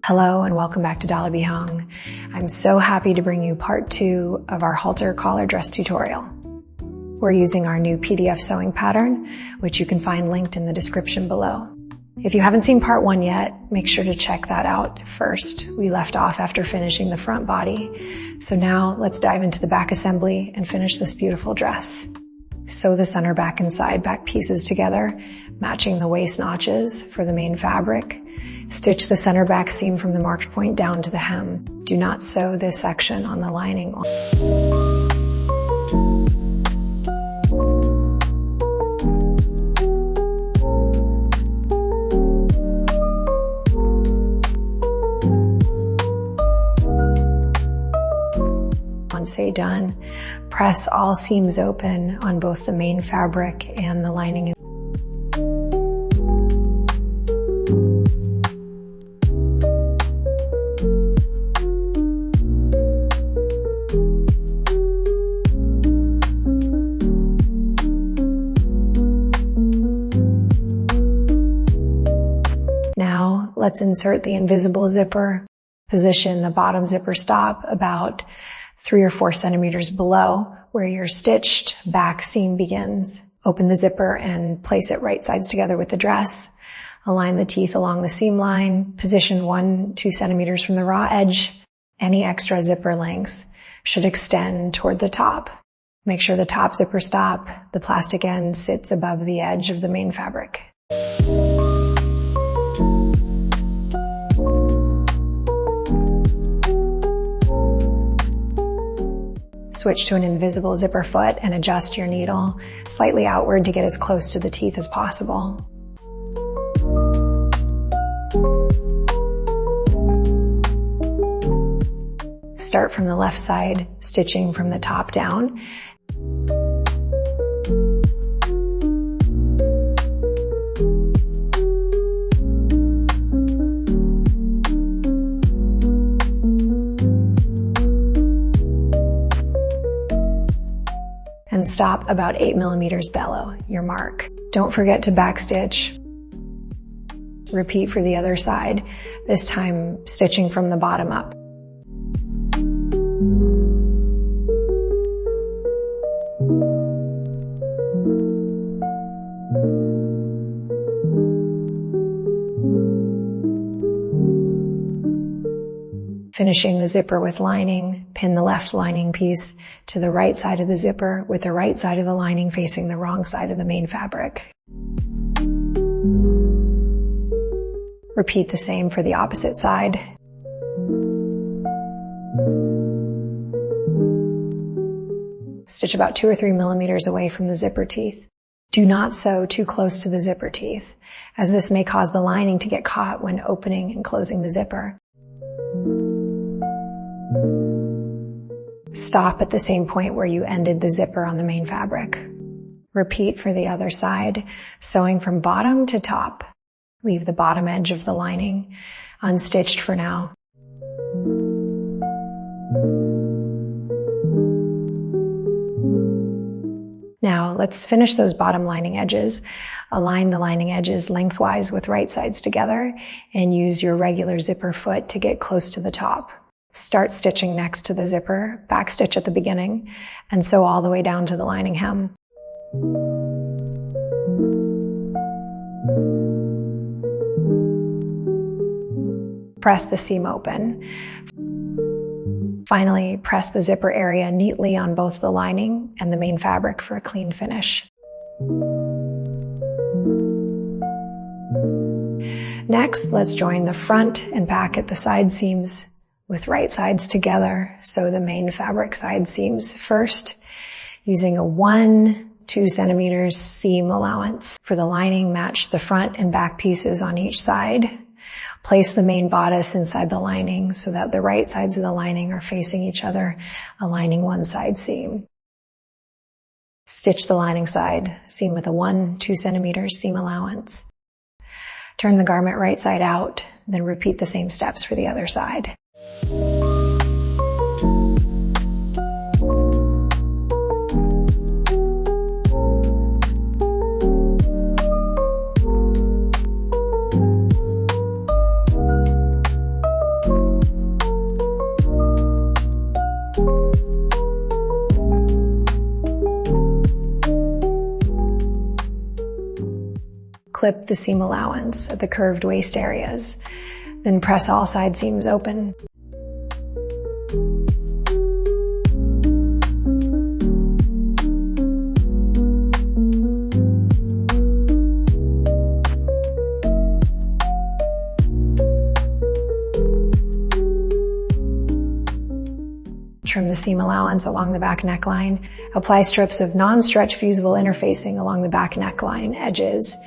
Hello and welcome back to Dolly Be Hung. I'm so happy to bring you part 2 of our halter collar dress tutorial. We're using our new PDF sewing pattern, which you can find linked in the description below. If you haven't seen part 1 yet, make sure to check that out first. We left off after finishing the front body. So now let's dive into the back assembly and finish this beautiful dress. Sew the center back and side back pieces together, matching the waist notches for the main fabric. Stitch the center back seam from the marked point down to the hem. Do not sew this section on the lining. Once they're done, press all seams open on both the main fabric and the lining. Now let's insert the invisible zipper. Position the bottom zipper stop about 3 or 4 centimeters below where your stitched back seam begins. Open the zipper and place it right sides together with the dress. Align the teeth along the seam line. Position 1-2 centimeters from the raw edge. Any extra zipper lengths should extend toward the top. Make sure the top zipper stop, the plastic end, sits above the edge of the main fabric. Switch to an invisible zipper foot and adjust your needle slightly outward to get as close to the teeth as possible. Start from the left side, stitching from the top down. And stop about 8 millimeters below your mark. Don't forget to backstitch. Repeat for the other side, this time stitching from the bottom up. Finishing the zipper with lining, pin the left lining piece to the right side of the zipper with the right side of the lining facing the wrong side of the main fabric. Repeat the same for the opposite side. Stitch about 2 or 3 millimeters away from the zipper teeth. Do not sew too close to the zipper teeth, as this may cause the lining to get caught when opening and closing the zipper. Stop at the same point where you ended the zipper on the main fabric. Repeat for the other side, sewing from bottom to top. Leave the bottom edge of the lining unstitched for now. Now let's finish those bottom lining edges. Align the lining edges lengthwise with right sides together and use your regular zipper foot to get close to the top. Start stitching next to the zipper, backstitch at the beginning, and sew all the way down to the lining hem. Press the seam open. Finally, press the zipper area neatly on both the lining and the main fabric for a clean finish. Next, let's join the front and back at the side seams with right sides together. Sew the main fabric side seams first, using a 1-2 centimeters seam allowance. For the lining, match the front and back pieces on each side. Place the main bodice inside the lining so that the right sides of the lining are facing each other, aligning one side seam. Stitch the lining side seam with a 1-2 centimeters seam allowance. Turn the garment right side out, then repeat the same steps for the other side. clip the seam allowance at the curved waist areas. Then press all side seams open. Trim the seam allowance along the back neckline. Apply strips of non-stretch fusible interfacing along the back neckline edges.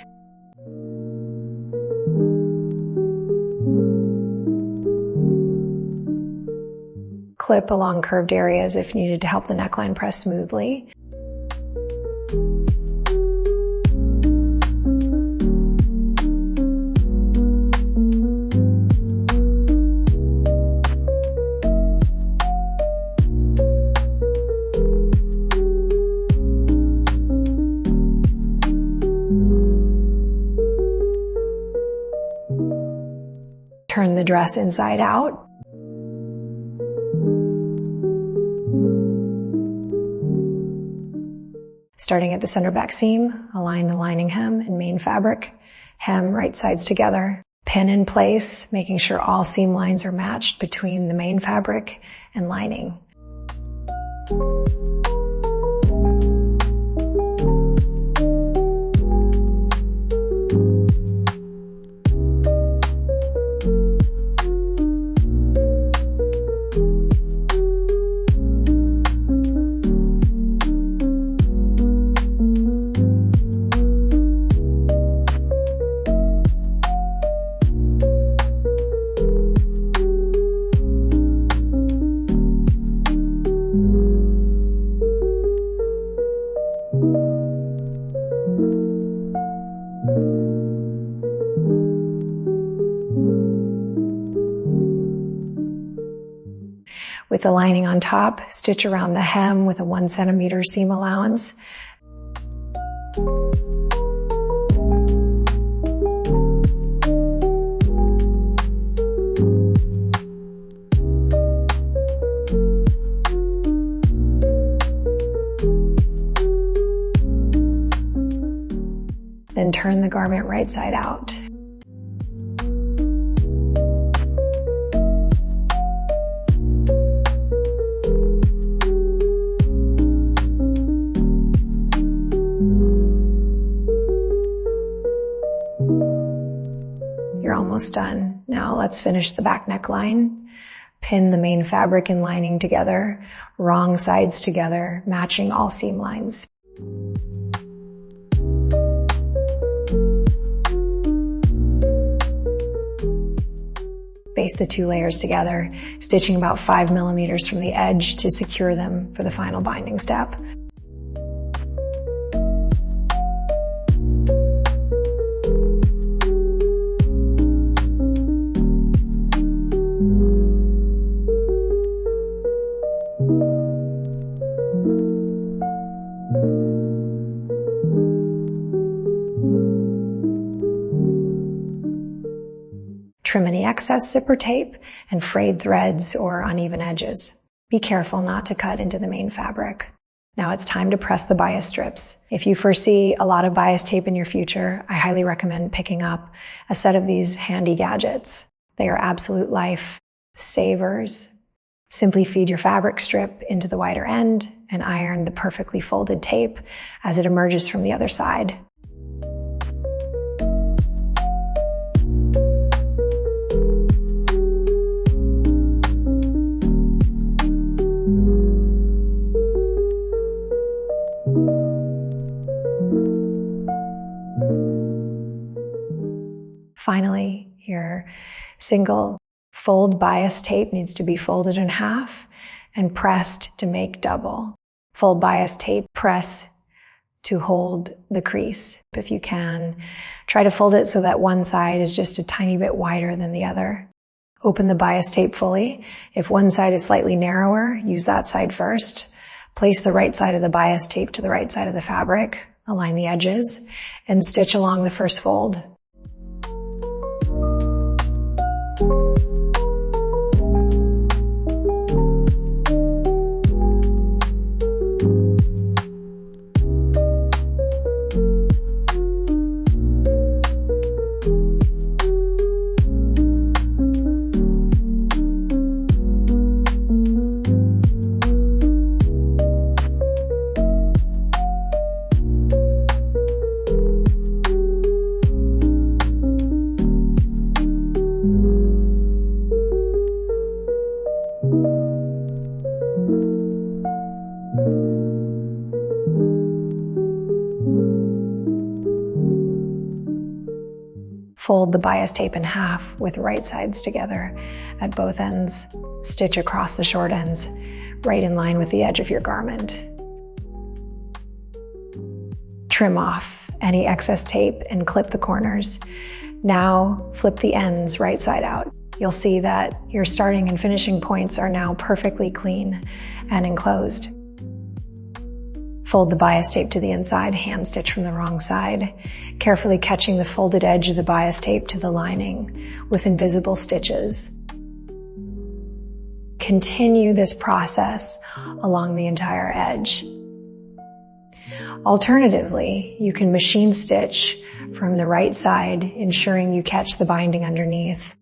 Clip along curved areas if needed to help the neckline press smoothly. Turn the dress inside out. Starting at the center back seam, align the lining hem and main fabric. Hem right sides together. Pin in place, making sure all seam lines are matched between the main fabric and lining. With the lining on top, stitch around the hem with a 1 centimeter seam allowance. Then turn the garment right side out. You're almost done. Now let's finish the back neckline. Pin the main fabric and lining together, wrong sides together, matching all seam lines. Baste the 2 layers together, stitching about 5 millimeters from the edge to secure them for the final binding step. Trim any excess zipper tape and frayed threads or uneven edges. Be careful not to cut into the main fabric. Now it's time to press the bias strips. If you foresee a lot of bias tape in your future, I highly recommend picking up a set of these handy gadgets. They are absolute life savers. Simply feed your fabric strip into the wider end and iron the perfectly folded tape as it emerges from the other side. Finally, your single fold bias tape needs to be folded in half and pressed to make double. Fold bias tape, press to hold the crease. If you can, try to fold it so that one side is just a tiny bit wider than the other. Open the bias tape fully. If one side is slightly narrower, use that side first. Place the right side of the bias tape to the right side of the fabric. Align the edges and stitch along the first fold. Fold the bias tape in half with right sides together at both ends. Stitch across the short ends, right in line with the edge of your garment. Trim off any excess tape and clip the corners. Now flip the ends right side out. You'll see that your starting and finishing points are now perfectly clean and enclosed. Fold the bias tape to the inside, hand stitch from the wrong side, carefully catching the folded edge of the bias tape to the lining with invisible stitches. Continue this process along the entire edge. Alternatively, you can machine stitch from the right side, ensuring you catch the binding underneath.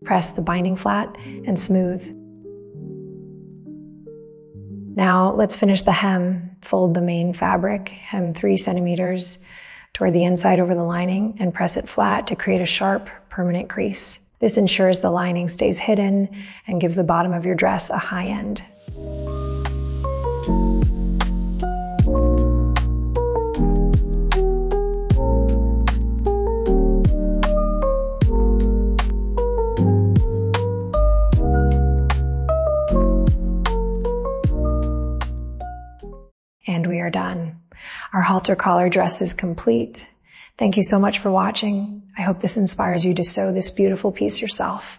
Press the binding flat and smooth. Now let's finish the hem. Fold the main fabric, hem 3 centimeters toward the inside over the lining, and press it flat to create a sharp, permanent crease. This ensures the lining stays hidden and gives the bottom of your dress a high end. And we are done. Our halter collar dress is complete. Thank you so much for watching. I hope this inspires you to sew this beautiful piece yourself.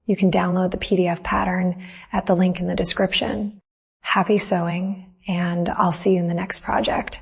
You can download the PDF pattern at the link in the description. Happy sewing, and I'll see you in the next project.